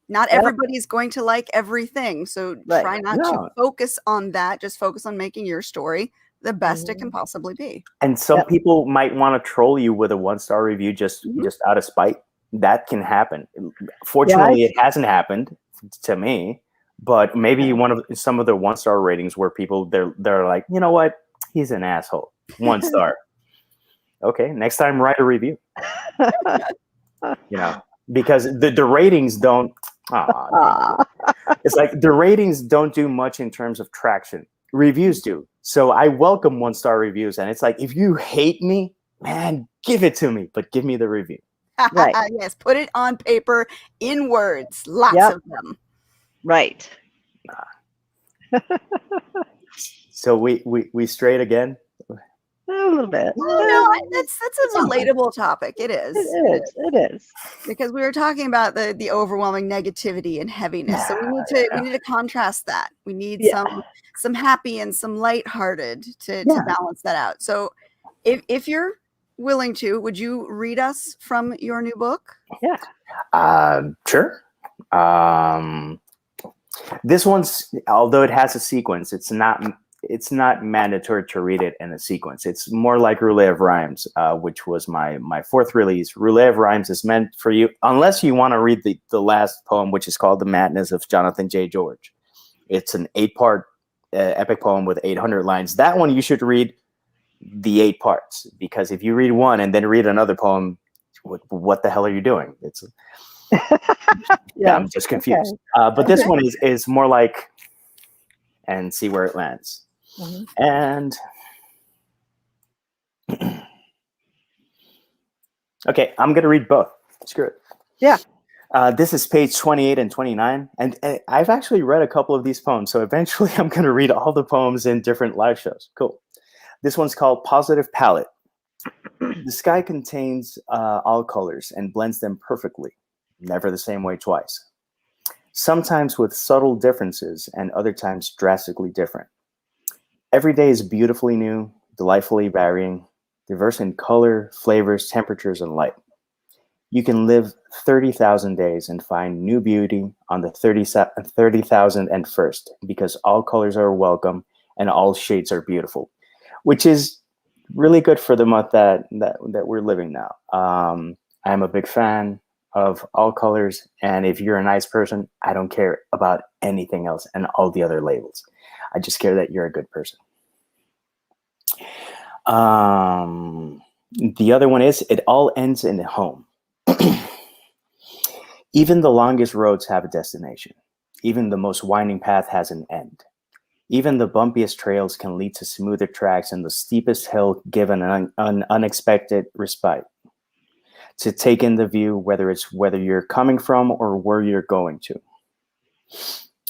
Not everybody's going to like everything. So try not to focus on that. Just focus on making your story the best it can possibly be. And some people might want to troll you with a 1-star review just out of spite. That can happen. Fortunately, it hasn't happened to me. But maybe some of the 1-star ratings where people they're like, you know what, he's an asshole. 1 star. Okay, next time write a review. Because the ratings don't. It's like the ratings don't do much in terms of traction. Reviews do. So I welcome 1-star reviews, and it's like, if you hate me, man, give it to me, but give me the review. Right. Yes, put it on paper in words, lots of them. Right. So we strayed again. A little bit. No, that's a relatable topic. It is. It is. Because we were talking about the overwhelming negativity and heaviness. So we need to contrast that. We need some happy and some lighthearted to balance that out. So if you're willing to, would you read us from your new book? Yeah. Sure. This one's, although it has a sequence, it's not mandatory to read it in a sequence. It's more like Roulette of Rhymes, which was my 4th release. Roulette of Rhymes is meant for you, unless you want to read the last poem, which is called The Madness of Jonathan J. George. It's an 8-part epic poem with 800 lines. That one you should read the 8 parts, because if you read one and then read another poem, what the hell are you doing? It's I'm just confused. Okay. But this one is more like, and see where it lands. And okay, I'm gonna read both. Screw it. Yeah. This is page 28 and 29, and I've actually read a couple of these poems, so eventually I'm gonna read all the poems in different live shows. Cool. This one's called Positive Palette. The sky contains all colors and blends them perfectly, never the same way twice. Sometimes with subtle differences and other times drastically different. Every day is beautifully new, delightfully varying, diverse in color, flavors, temperatures, and light. You can live 30,000 days and find new beauty on the 30,001st because all colors are welcome and all shades are beautiful, which is really good for the month that we're living now. I'm a big fan of all colors, and if you're a nice person, I don't care about anything else and all the other labels. I just care that you're a good person. The other one is, it all ends in home. Even the longest roads have a destination. Even the most winding path has an end. Even the bumpiest trails can lead to smoother tracks, and the steepest hill give an unexpected respite to take in the view, whether you're coming from or where you're going to.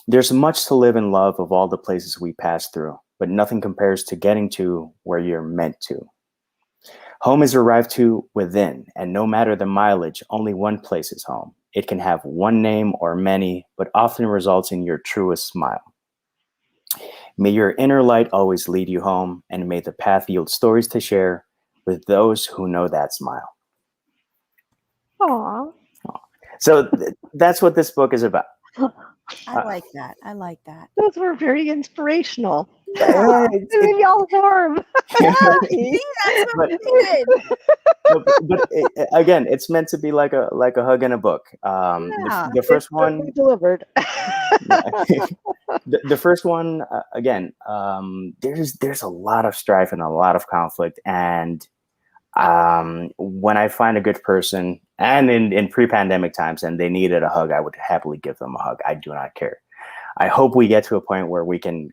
There's much to live and love of all the places we pass through, but nothing compares to getting to where you're meant to. Home is arrived to within, and no matter the mileage, only one place is home. It can have one name or many, but often results in your truest smile. May your inner light always lead you home, and may the path yield stories to share with those who know that smile. Aww. So that's what this book is about. I like that. I like that. Those were very inspirational. Yeah. Maybe I'll warm. See, that's what we did. But again, it's meant to be like a hug in a book. Yeah. The first one We delivered. the first one again. There's a lot of strife and a lot of conflict, and when I find a good person, and in pre-pandemic times, and they needed a hug, I would happily give them a hug. I do not care. I hope we get to a point where we can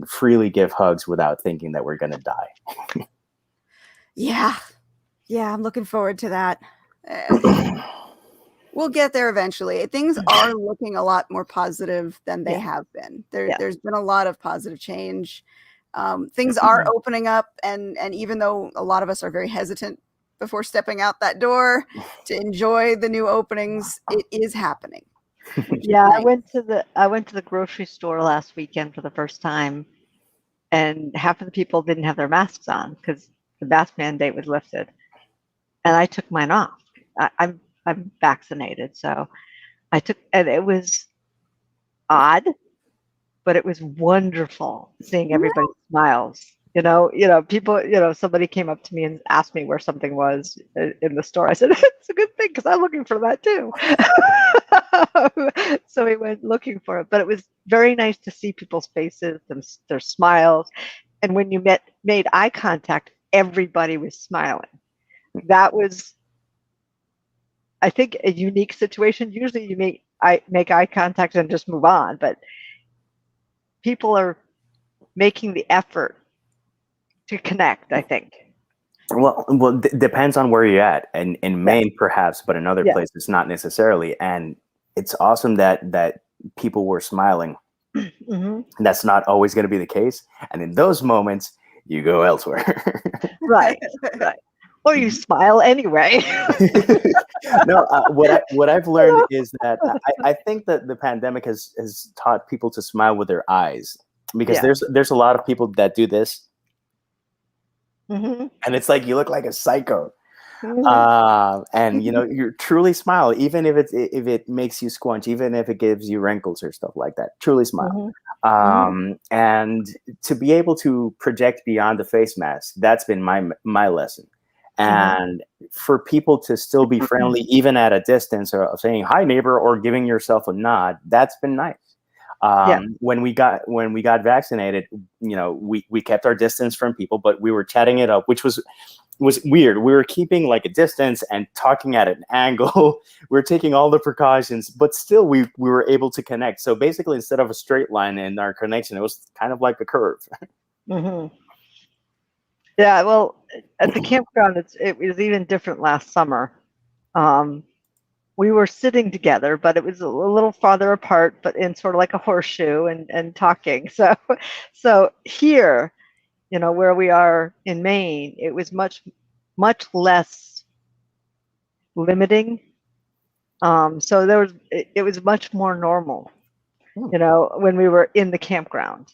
freely give hugs without thinking that we're going to die. Yeah. I'm looking forward to that. We'll get there eventually. Things are looking a lot more positive than they have been. There's been a lot of positive change. Things are opening up, and even though a lot of us are very hesitant before stepping out that door to enjoy the new openings, it is happening. Yeah, I went to the grocery store last weekend for the first time, and half of the people didn't have their masks on because the mask mandate was lifted, and I took mine off. I'm vaccinated, so I took, and it was odd, but it was wonderful seeing everybody's smiles. People, somebody came up to me and asked me where something was in the store. I said, it's a good thing because I'm looking for that too. So we went looking for it, but it was very nice to see people's faces and their smiles. And when you made eye contact, everybody was smiling. That was, I think, a unique situation. Usually you make eye contact and just move on, but people are making the effort to connect, I think. Well, depends on where you're at. And in Maine, perhaps, but in other places, not necessarily. And it's awesome that people were smiling. Mm-hmm. That's not always going to be the case. And in those moments, you go elsewhere. Right. Or you smile anyway. No, what I've learned is that I think that the pandemic has taught people to smile with their eyes, because there's a lot of people that do this. Mm-hmm. And it's like you look like a psycho. Mm-hmm. And you truly smile, even if it makes you squinch, even if it gives you wrinkles or stuff like that. Truly smile. Mm-hmm. And to be able to project beyond the face mask, that's been my lesson. And for people to still be friendly, even at a distance, or saying hi neighbor, or giving yourself a nod, that's been nice. When we got vaccinated, we kept our distance from people, but we were chatting it up, which was weird. We were keeping like a distance and talking at an angle. We were taking all the precautions, but still we were able to connect. So basically, instead of a straight line in our connection, it was kind of like a curve. Mm-hmm. Yeah, well, at the campground, it was even different last summer. We were sitting together, but it was a little farther apart, but in sort of like a horseshoe and talking. So here, where we are in Maine, it was much, much less limiting. So it was much more normal, when we were in the campground.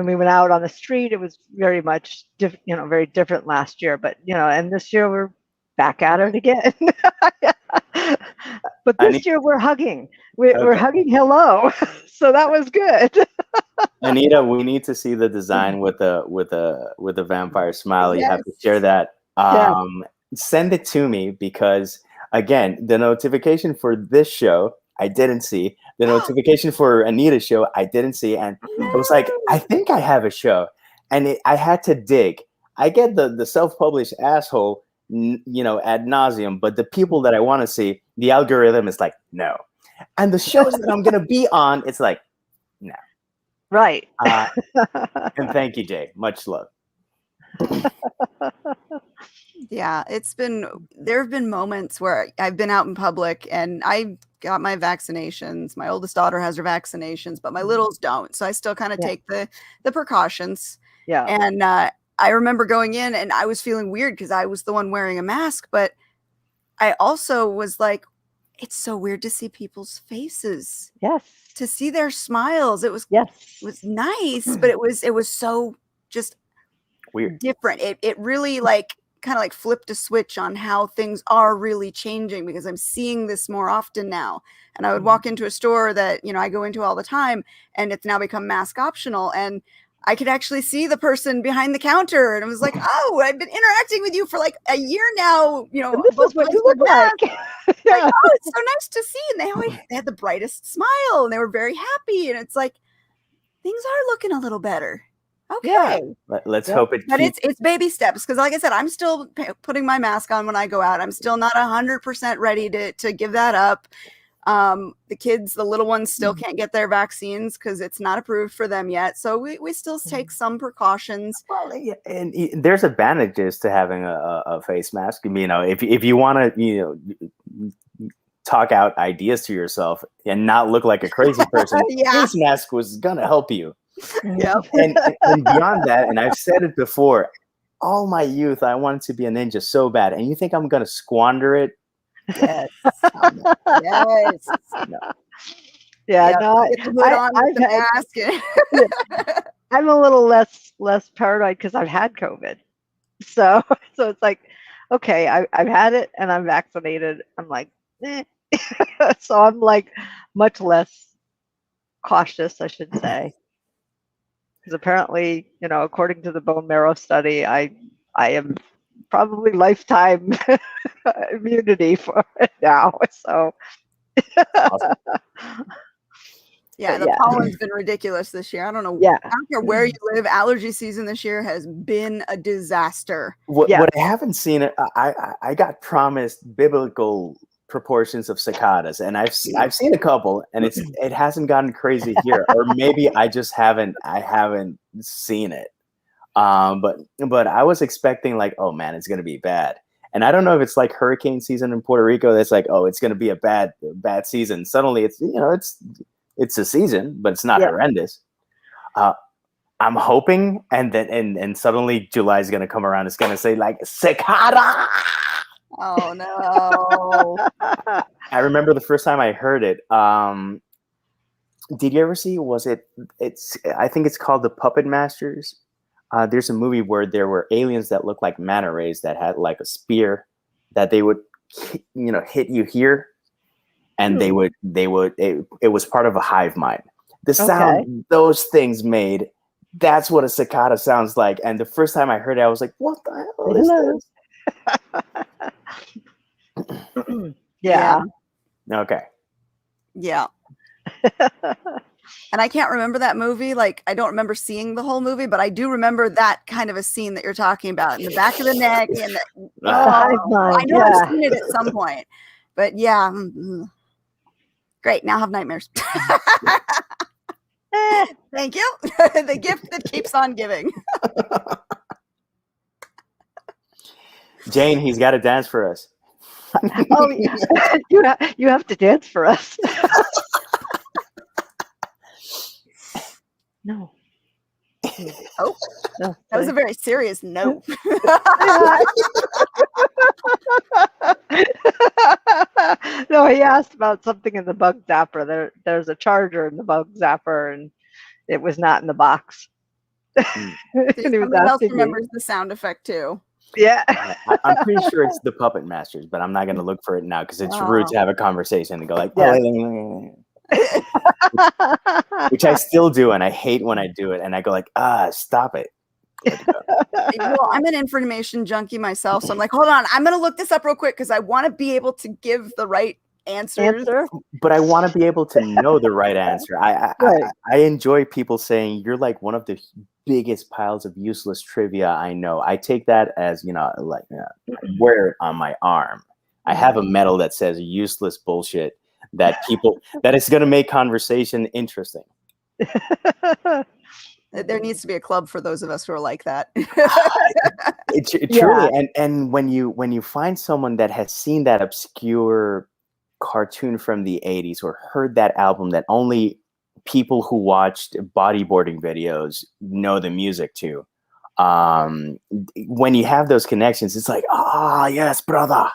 when we went out on the street, it was very much, very different last year. But, and this year we're back at it again. But this year we're hugging. We're hugging hello. So that was good. Anita, we need to see the design with the vampire smile. Yes. You have to share that. Send it to me, because again, the notification for this show I didn't see. The notification for Anita's show I didn't see, and it was like, I think I have a show, and I had to dig. I get the self-published asshole, ad nauseum, but the people that I want to see, the algorithm is like, no. And the shows that I'm gonna be on, it's like, no. Right. And thank you, Jay. Much love. Yeah, there have been moments where I've been out in public and I got my vaccinations. My oldest daughter has her vaccinations, but my littles don't. So I still kind of take the precautions. Yeah. And I remember going in and I was feeling weird because I was the one wearing a mask, but I also was like, it's so weird to see people's faces. Yes. To see their smiles. It was nice, but it was so just weird. Different. It really kind of flipped a switch on how things are really changing, because I'm seeing this more often now. And I would walk into a store that, I go into all the time, and it's now become mask optional. And I could actually see the person behind the counter, and it was like, oh, I've been interacting with you for a year now. This is what you look like. Like, oh, it's so nice to see. And they had the brightest smile, and they were very happy. And it's like, things are looking a little better. Okay. Yeah. Let's hope it. But it's baby steps, because like I said, I'm still putting my mask on when I go out. I'm still not 100% ready to give that up. The kids, the little ones, still can't get their vaccines because it's not approved for them yet. So we still take some precautions. Well, yeah, and there's advantages to having a face mask. If you want to, talk out ideas to yourself and not look like a crazy person, face mask was gonna help you. Yep. And beyond that, and I've said it before, all my youth I wanted to be a ninja so bad, and you think I'm gonna squander it? Yes. Yes. No. Yeah. No, I'm a little less paranoid because I've had COVID, so it's like, okay, I've had it and I'm vaccinated. I'm like, so I'm much less cautious, I should say. Because apparently, according to the bone marrow study, I am probably lifetime immunity for it now. So, awesome. Yeah, the pollen's been ridiculous this year. I don't know. Yeah. I don't care where you live. Allergy season this year has been a disaster. What I haven't seen, I got promised biblical proportions of cicadas, and I've seen a couple, and it hasn't gotten crazy here, or maybe I just haven't seen it. But I was expecting oh man, it's gonna be bad, and I don't know if it's like hurricane season in Puerto Rico. That's oh, it's gonna be a bad season. Suddenly it's it's a season, but it's not horrendous. I'm hoping, and then suddenly July is gonna come around. It's gonna say cicada. Oh no! I remember the first time I heard it. Did you ever see? I think it's called The Puppet Masters. There's a movie where there were aliens that looked like manta rays that had a spear that they would, hit you here, and it was part of a hive mind. The sound those things made, that's what a cicada sounds like. And the first time I heard it, I was like, what the hell is this? Yeah. Okay. Yeah. And I can't remember that movie. I don't remember seeing the whole movie, but I do remember that kind of a scene that you're talking about in the back of the neck. And I know I've seen it at some point, but yeah. Great. Now I have nightmares. Thank you. The gift that keeps on giving. Jane, he's got to dance for us. Oh, you have to dance for us. No. Oh, No. that was a very serious no. No, he asked about something in the bug zapper. There's a charger in the bug zapper, and it was not in the box. And he was Somebody else asking me. remembers the sound effect too. Yeah. I'm pretty sure it's the Puppet Masters, but I'm not going to look for it now because it's rude to have a conversation and go like, Yeah. which I still do, and I hate when I do it, and I go like, stop it. Well, I'm an information junkie myself, so I'm like, hold on, I'm going to look this up real quick because I want to be able to give the right answers. But I want to be able to know the right answer. I enjoy people saying you're like one of the biggest piles of useless trivia I know. I take that as, like I wear it on my arm. I have a medal that says useless bullshit that is going to make conversation interesting. There needs to be a club for those of us who are like that. Truly, and when you find someone that has seen that obscure cartoon from the 80s or heard that album that only people who watched bodyboarding videos know the music to, when you have those connections, it's like, yes, brother.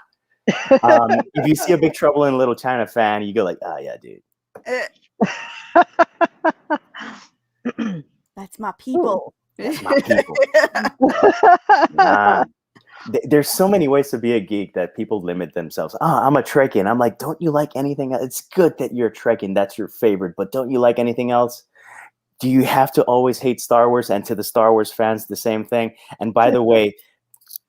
If you see a Big Trouble in Little China fan, you go like, yeah, dude. That's my people. That's my people. There's so many ways to be a geek that people limit themselves. I'm a Trekkie. And I'm like, don't you like anything else? It's good that you're a Trekkie. That's your favorite. But don't you like anything else? Do you have to always hate Star Wars? And to the Star Wars fans, the same thing. And by the way,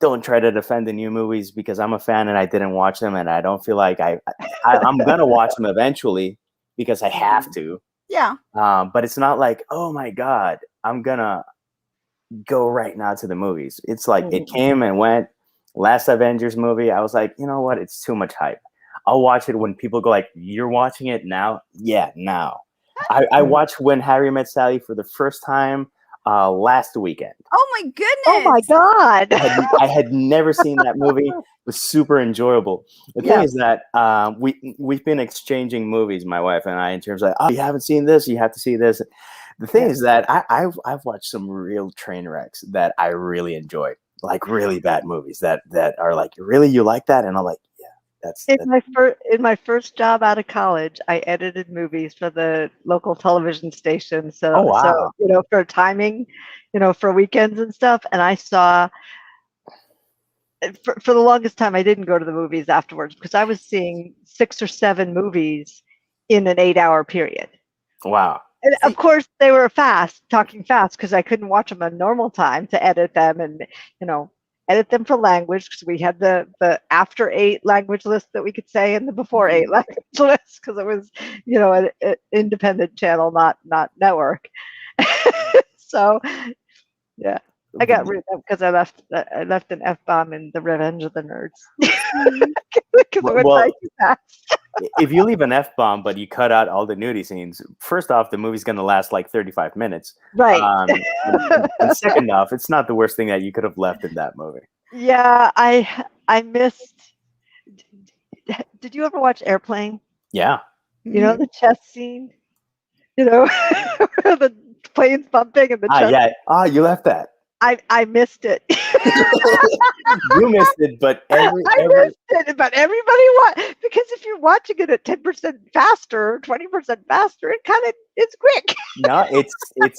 don't try to defend the new movies because I'm a fan and I didn't watch them. And I don't feel like I'm going to watch them eventually because I have to. Yeah. But it's not like, oh, my God, I'm going to go right now to the movies. It's like it came and went. Last Avengers movie, I was like, you know what? It's too much hype. I'll watch it when people go like, you're watching it now? Yeah, now. I watched When Harry Met Sally for the first time last weekend. Oh my goodness! Oh my God! I had never seen that movie. It was super enjoyable. The thing is that we've been exchanging movies, my wife and I, in terms of, you haven't seen this, you have to see this. The thing is that I've watched some real train wrecks that I really enjoy, like really bad movies that are like, really, you like that? And I'm like, yeah, that's in my first job out of college, I edited movies for the local television station. So, so for timing, for weekends and stuff. And I saw, for the longest time, I didn't go to the movies afterwards because I was seeing 6 or 7 movies in an 8-hour period. Wow. And of course, they were talking fast because I couldn't watch them on normal time to edit them and, edit them for language because we had the after 8 language list that we could say and the before 8 language list because it was, an independent channel, not network. So, yeah. I got rid of because I left an F-bomb in The Revenge of the Nerds. If you leave an F-bomb but you cut out all the nudie scenes, first off, the movie's going to last like 35 minutes. Right. And second off, it's not the worst thing that you could have left in that movie. Yeah, I missed. Did you ever watch Airplane? Yeah. The chess scene? where the plane's bumping and the chest. Yeah. You left that. I missed it. You missed it, but I missed it, but everybody because if you're watching it at 10% faster, 20% faster, it's quick. No, it's 2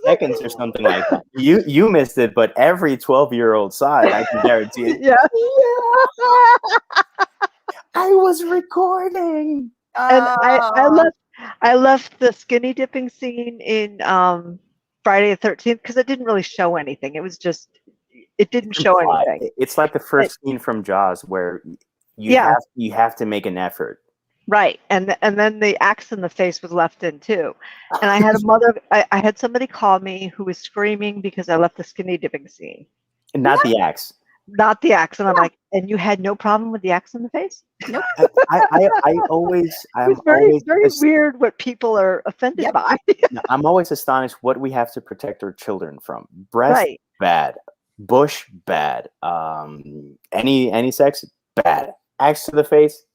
seconds or something like that. You missed it, but every 12-year-old saw it. I can guarantee it. Yeah. I was recording, and I left the skinny dipping scene in Friday the 13th because it didn't really show anything. It was just, it didn't show anything. It's like the first scene from Jaws where you have to make an effort. Right. And then the axe in the face was left in too. And I had I had somebody call me who was screaming because I left the skinny dipping scene. And not the axe. Not the axe. And I'm like, and you had no problem with the axe in the face? Nope. It's very weird what people are offended by. I'm always astonished what we have to protect our children from. Breast, bad. Bush, bad. Any sex, bad. Axe to the face,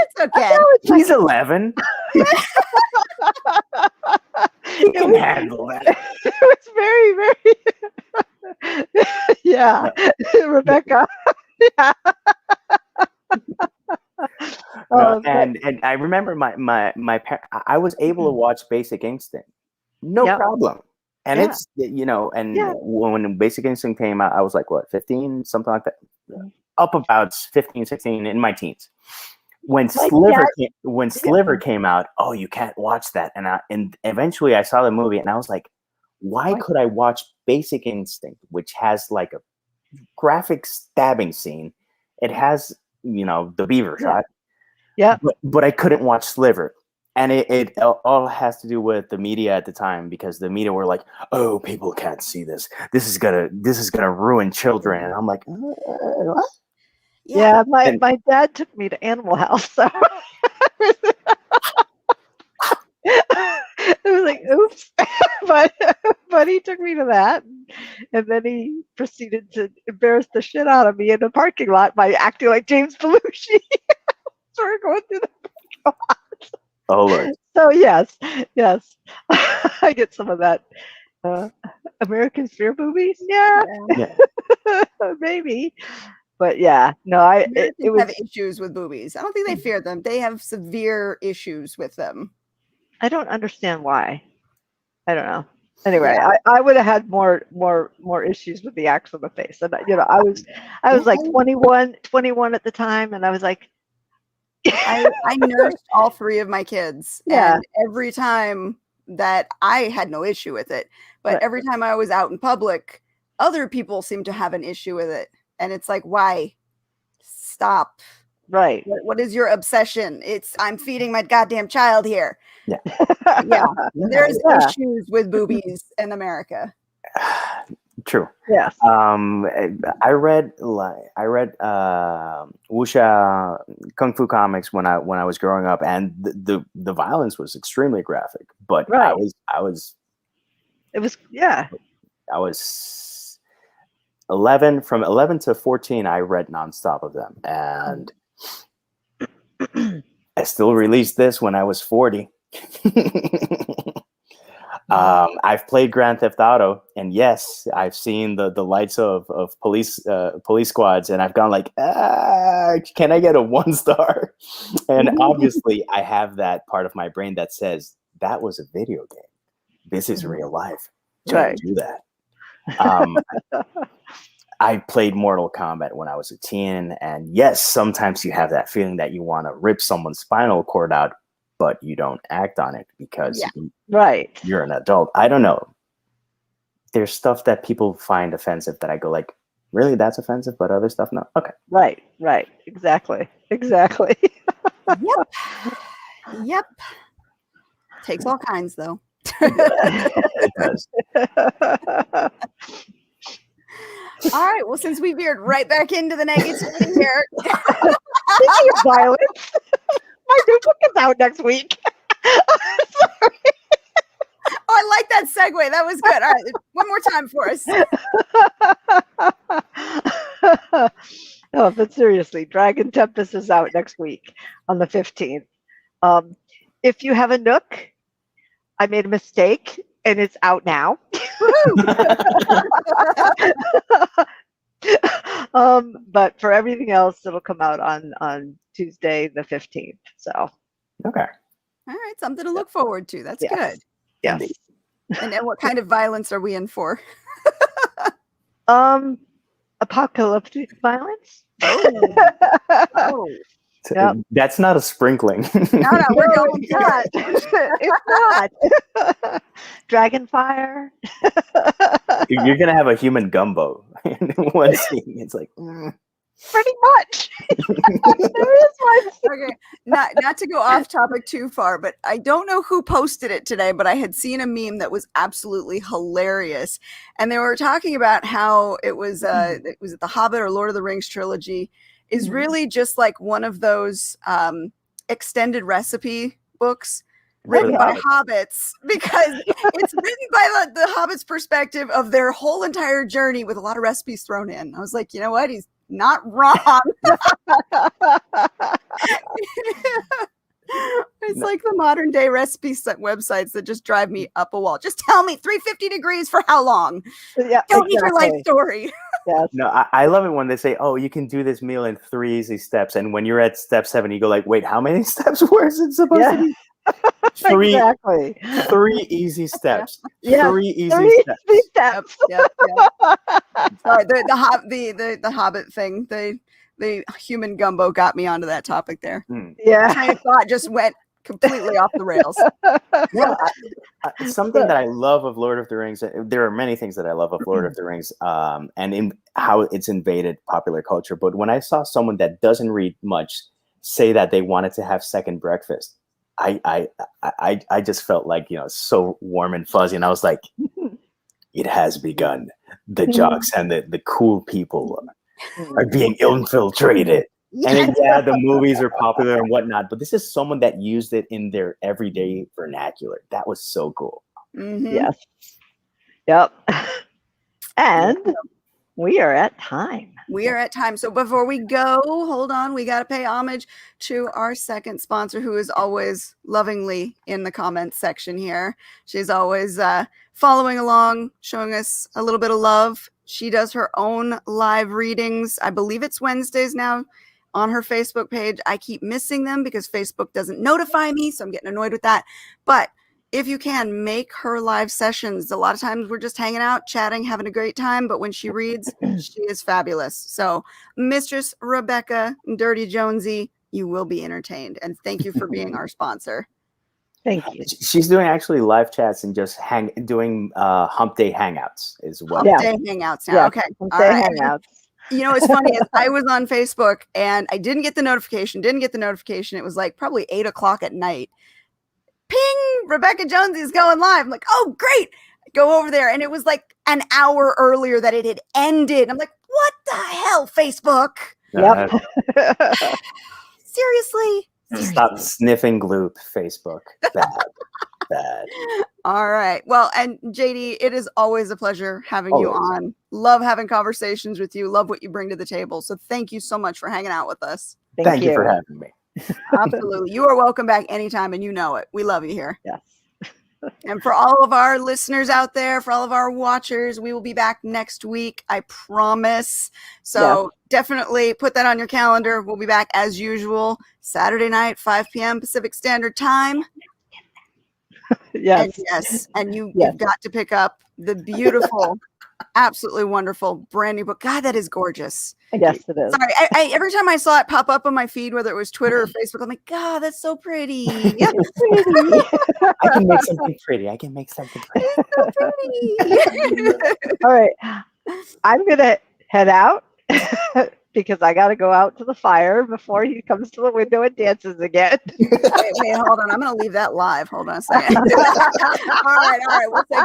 it's okay. He's 11. He can handle that. It was very, very. Yeah, Rebekah. Yeah. And I remember my parents. I was able to watch Basic Instinct, no Yep. problem. And Yeah. it's, you know, and Yeah. when Basic Instinct came out, I was like, what, 15, something like that, up about 15, 16 in my teens. When Sliver came out, oh, you can't watch that. And eventually I saw the movie and I was like, why could I watch Basic Instinct, which has like a graphic stabbing scene? It has, you know, the beaver shot. Yeah. But I couldn't watch Sliver. And it all has to do with the media at the time, because the media were like, "Oh, people can't see this. This is gonna ruin children." And I'm like, what? Yeah, my dad took me to Animal House. So it was like, oops. but he took me to that, and then he proceeded to embarrass the shit out of me in the parking lot by acting like James Belushi. So we're going through the parking lot. Oh, Lord. So yes, I get some of that. American fear movies, yeah. Maybe, but yeah, no, Americans have issues with boobies. I don't think they fear them. They have severe issues with them. I don't understand why. I don't know. Anyway, I would have had more issues with the axe on the face, and you know, I was like 21 at the time, and I was like. I nursed all three of my kids. Yeah. And every time that I had no issue with it, but every time I was out in public, other people seemed to have an issue with it. And it's like, why? Stop. Right. What is your obsession? I'm feeding my goddamn child here. Yeah. Yeah. There's issues with boobies in America. True. Yes. I read wuxia kung fu comics when I was growing up, and the violence was extremely graphic. But I was 11 from 11 to 14. I read nonstop of them, and I still released this when I was 40. I've played Grand Theft Auto, and yes, I've seen the lights of police squads, and I've gone like, can I get a 1 star? And obviously, I have that part of my brain that says that was a video game. This is real life. Don't do that. I played Mortal Kombat when I was a teen, and yes, sometimes you have that feeling that you want to rip someone's spinal cord out, but you don't act on it because you're an adult. I don't know. There's stuff that people find offensive that I go like, really, that's offensive, but other stuff, no. Okay. Right. Exactly. Yep. Takes all kinds, though. It does. All right. Well, since we veered right back into the negativity here. Speaking of violence, my new book is out next week. Sorry. Oh, I like that segue. That was good. All right. One more time for us. No, but seriously, Dragon Tempest is out next week on the 15th. If you have a Nook, I made a mistake and it's out now. But for everything else, it'll come out on Tuesday the 15th. So okay. All right, something to look forward to. That's good. Yes. And then what kind of violence are we in for? Apocalyptic violence. Oh. Yep. That's not a sprinkling. No, we're going it's not. It's not. Dragonfire. You're gonna have a human gumbo in one scene. It's like pretty much. There is one. Okay, not to go off topic too far, but I don't know who posted it today, but I had seen a meme that was absolutely hilarious, and they were talking about how it was the Hobbit or Lord of the Rings trilogy is really just like one of those extended recipe books written by hobbits, because it's written by the hobbits' perspective of their whole entire journey with a lot of recipes thrown in. I was like, you know what? He's not wrong. It's like the modern day recipe websites that just drive me up a wall. Just tell me 350 degrees for how long? Yeah, don't need your life story. Yes. No, I love it when they say, "Oh, you can do this meal in 3 easy steps," and when you're at step 7, you go like, "Wait, how many steps? Where is it supposed to be?" Three Exactly. 3 easy steps. Yes, 3 easy 3 steps. easy Yep, steps. yep, yep. Sorry, the Hobbit thing, the human gumbo got me onto that topic there. Yeah. Train of thought just went completely off the rails. Yeah, something that I love of Lord of the Rings. There are many things that I love of Lord of the Rings, and in how it's invaded popular culture. But when I saw someone that doesn't read much say that they wanted to have second breakfast, I just felt like, so warm and fuzzy, and I was like, it has begun. The jocks and the cool people are being infiltrated. And yeah, the movies are popular and whatnot, but this is someone that used it in their everyday vernacular. That was so cool. Mhm. Yes. Yep. And we are at time. We are at time. So before we go, hold on. We got to pay homage to our second sponsor, who is always lovingly in the comments section here. She's always following along, showing us a little bit of love. She does her own live readings. I believe it's Wednesdays now on her Facebook page. I keep missing them because Facebook doesn't notify me, so I'm getting annoyed with that. But if you can, make her live sessions. A lot of times we're just hanging out, chatting, having a great time. But when she reads, she is fabulous. So Mistress Rebekah Dirty Jonesy, you will be entertained. And thank you for being our sponsor. Thank you. She's doing actually live chats and just doing hump day hangouts as well. Hump day hangouts now. Yeah. Okay. Hump All day right. hangouts. You know, what's funny is I was on Facebook and I didn't get the notification. It was like probably 8:00 at night. Ping, Rebekah Jonesy is going live. I'm like, oh, great. I go over there. And it was like an hour earlier that it had ended. I'm like, what the hell, Facebook? Yep. Seriously? Stop sniffing gloop, Facebook. Bad. All right. Well, and JD, it is always a pleasure having you on. Love having conversations with you. Love what you bring to the table. So thank you so much for hanging out with us. Thank you for having me. Absolutely. You are welcome back anytime, and you know it. We love you here. Yes. And for all of our listeners out there, for all of our watchers, we will be back next week. I promise. So definitely put that on your calendar. We'll be back as usual, Saturday night, 5 p.m. Pacific Standard Time. Yes. And you've got to pick up the beautiful, absolutely wonderful brand new book. God, that is gorgeous. Yes, it is. Sorry, I every time I saw it pop up on my feed, whether it was Twitter or Facebook, I'm like, God, that's so pretty. Yeah, I can make something pretty. It's so pretty. All right. I'm going to head out because I got to go out to the fire before he comes to the window and dances again. Wait, hold on. I'm going to leave that live. Hold on a second. All right. We'll say